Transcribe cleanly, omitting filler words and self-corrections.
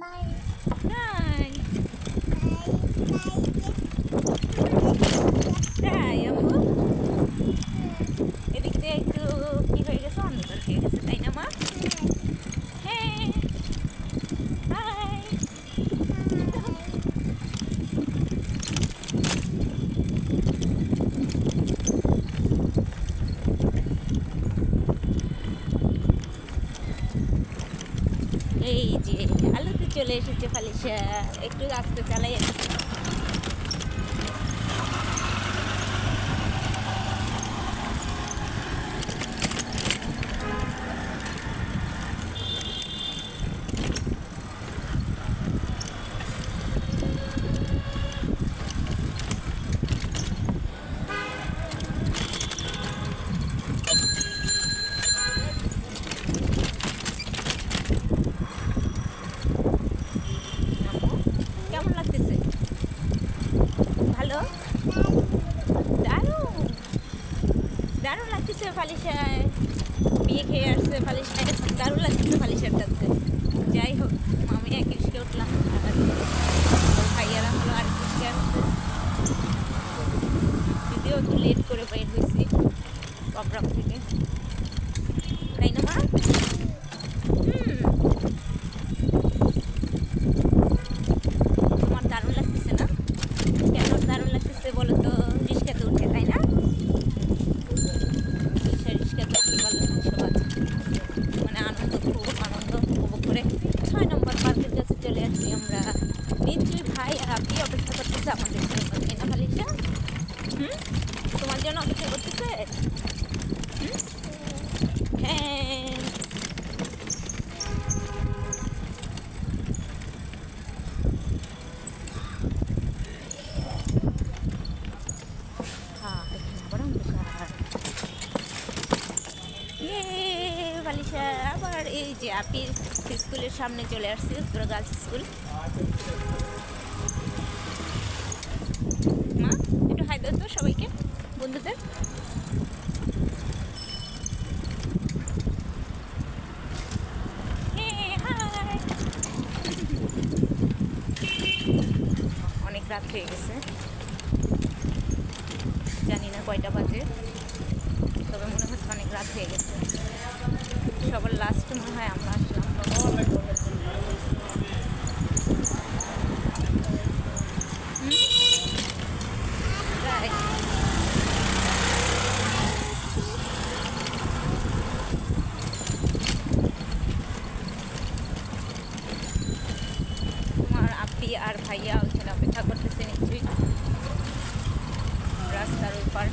নাই তাই আম্মু এদিক দিয়ে একটু কি হয়ে গেছে অন্ধকার হয়ে গেছে তাই না মা হ্যাঁ হাই এই যে আলুতে চলে এসেছে ফালিশা একটু আস্তে চালাই কেমন লাগতেছে ভালো দারুণ দারুণ লাগতেছে ফালিশায় বিয়ে খেয়ে আসছে ফালিশায় দারুণ লাগতেছে ফালিশার কাছে যাই হোক আমি এক রিস্কে উঠলাম আর ভাইয়ারা হলো আর রিস্কে আসছে যদিও একটু লেট করে বের হয়েছি প্রোগ্রাম থেকে তাই না মা তোমার দারুণ লাগতেছে না কেন দারুণ লাগতেছে বলো তো রিস্কাতে উঠে তাই না রিস্কাতে উঠে বলো সবাই মানে আনন্দ খুব আনন্দ উপভোগ করে 6 নম্বর পার্কের কাছে চলে আসছি আমরা নিশ্চয়ই ভাই আর আপনি অপেক্ষা করতেছে আমাদের জন্য তাই না ফালিশা তোমার জন্য অপেক্ষা করতেছে হ্যাঁ ফালিশা আবার এই যে আপির স্কুলের সামনে চলে আসছে উত্তরা গার্লস স্কুল মা একটু হাই দাও তো সবাইকে বন্ধুদের অনেক রাত হয়ে গেছে জানি না কয়টা বাজে তবে মনে হচ্ছে অনেক রাত হয়ে গেছে সবার লাস্ট মনে হয় আমরা আসলাম তোমার আপি আর ভাইয়া ওইখানে অপেক্ষা করতেছে নিশ্চয়ই রাস্তার ওই পার